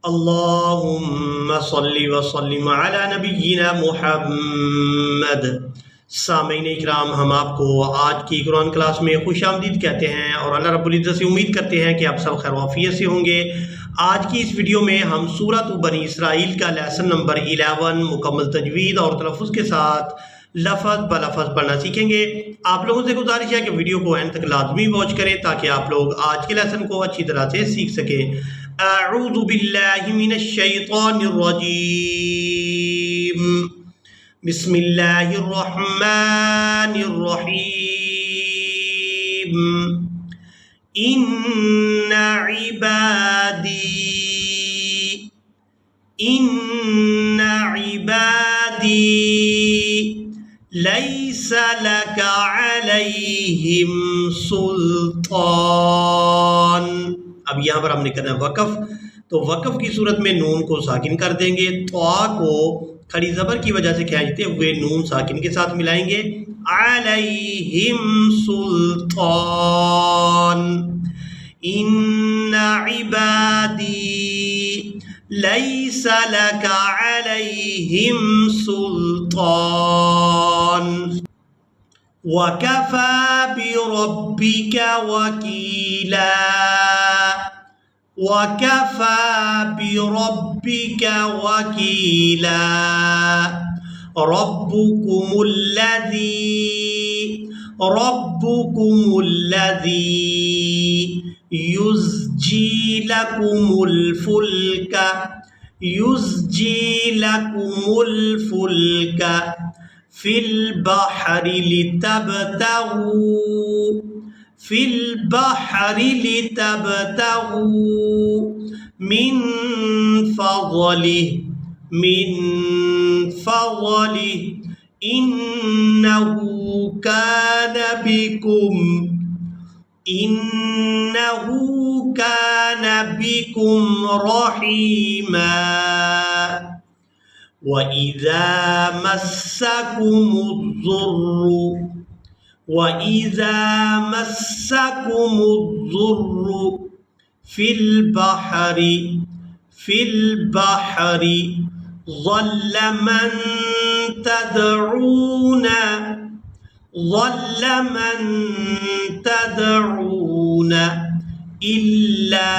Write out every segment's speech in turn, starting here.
अल्लाहुम्मा सल्लि व सल्लिम अला नबिय्यिना मुहम्मद। सामीन इकराम, हम आपको आज की कुरान क्लास में खुशामदीद कहते हैं और अल्लाह रब्बुल इज़्ज़त से उम्मीद करते हैं कि आप सब खैर वाफियत से होंगे। आज की इस वीडियो में हम सूरत बनी इसराइल का लेसन नंबर 11 मुकम्मल तजवीद और तलफ़्फ़ुज़ के साथ लफ़ज़ ब लफ़ज़ पढ़ना सीखेंगे। आप लोगों से गुजारिश है कि वीडियो को एंड तक लाजमी वॉच करें ताकि आप लोग आज के लेसन को अच्छी तरह से सीख सकें। अऊज़ु बिल्लाहि मिनश शैतानिर रजीम। बिस्मिल्लाहिर रहमानिर रहीम। इन्ना इबादी लैसा लका अलैहिम सुल्तान। अब यहाँ पर हमने करना है वक़फ़, तो वक़फ़ की सूरत में नून को साकिन कर देंगे, त्वा को खड़ी ज़बर की वजह से खींचते हुए नून साकिन के साथ मिलाएंगे। अलैहिम सुल्तान, इन्ना इबादी लैसा लका अलैहिम सुल्तान वकफ़ा बिरब्बिका वकीला। वकफ़ा बिरब्बिका वकीला। रब्बुकुमुल्लज़ी युज़्जी लकुमुल फुल्का फिल बहरि लितबतगू मिन फ़ज़लिही इन्नहू कान बिकुम रहीमा। वइज़ा मस्सकुमुज़्ज़ुर्रु फिल बहरि ظل من تدعون إلا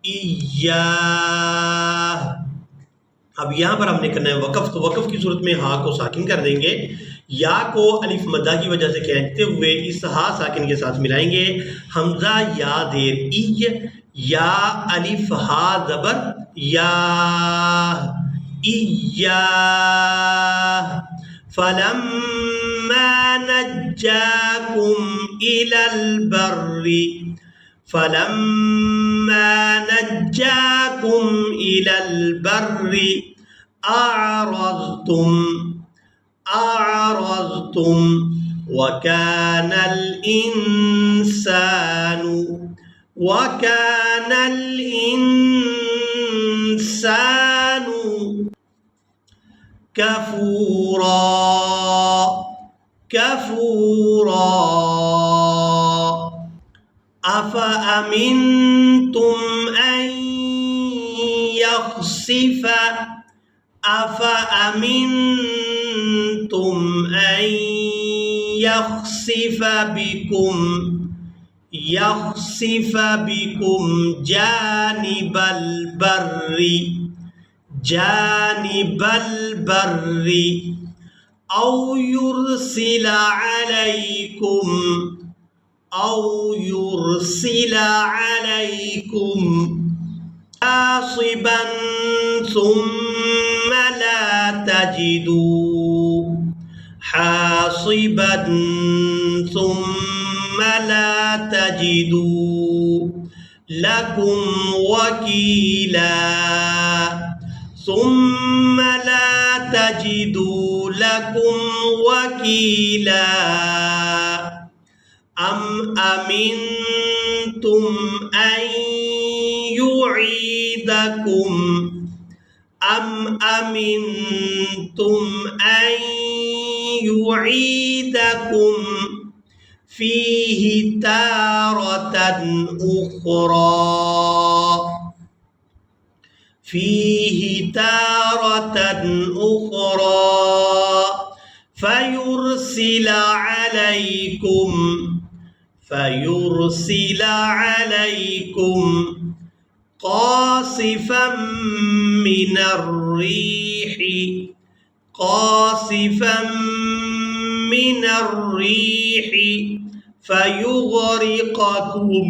إياه। अब यहाँ पर हमने करना है वक़फ़, तो वक़फ़ की सूरत में हा को साकिन कर देंगे, या को अलिफ मद्दा की वजह से खींचते हुए इस हा साकिन के साथ मिलाएंगे। हमजा या देर ई, या अलिफ हा ज़बर या, इया। फलम्मा नज्जाकुम इलल बर्रि अअरज़्तुम वकानल इंसानु कफूरा। अफ़अमिनतुम अन यख़सिफ़ बिकुम जानिबल बर्रि औ युरसिला अलैकुम हासिबन सुम्मा ला तजिदू लकुम वकीला। सुम्मा ला तजिदू लकुम वकीला। अम अमिनतुम अन युईदकुम अम अमिनतुम अन युईदकुम فيه تارة أخرى فيه تارة أخرى فيرسل عليكم قاصفا من الريح فيغرقكم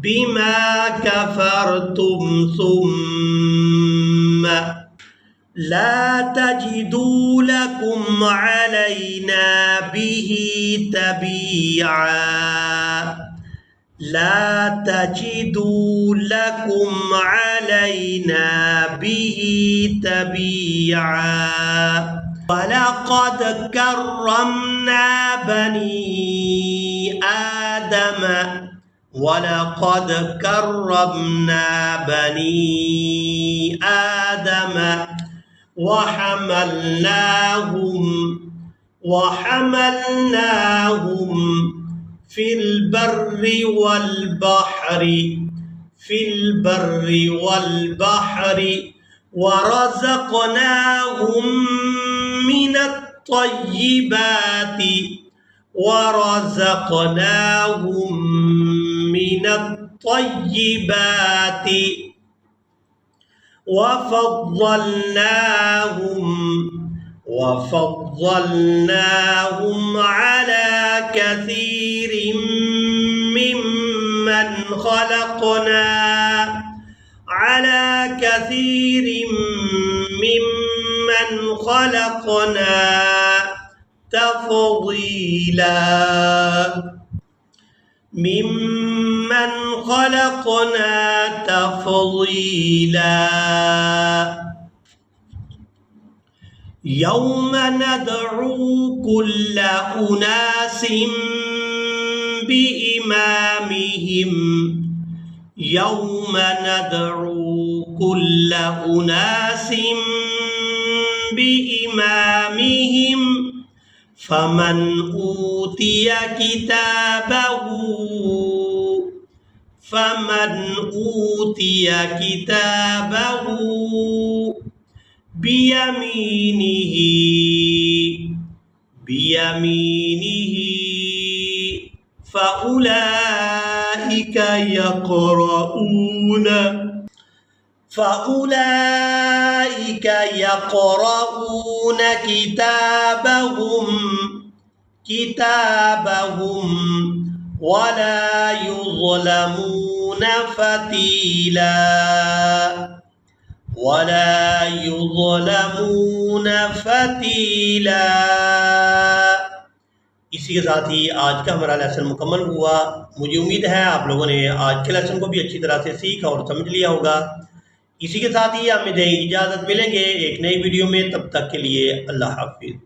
بما كفرتم ثم لا تجدوا لكم علينا به تبيعا ولقد كرمنا بني آدم وحملناهم في البر والبحر ورزقناهم من الطيبات وفضلناهم على كثير ممن خلقنا تفضيلا يوم ندعو كل أناس بإمامهم فمن أوتي كتابه بيمينه فأولئك يقرؤون كتابهم ولا يظلمون فتيلا इसी के साथ ही आज का हमारा लेसन मुकम्मल हुआ। मुझे उम्मीद है आप लोगों ने आज के लेसन को भी अच्छी तरह से सीखा और समझ लिया होगा। इसी के साथ ही हमें इजाज़त मिलेंगे एक नई वीडियो में, तब तक के लिए अल्लाह हाफिज़।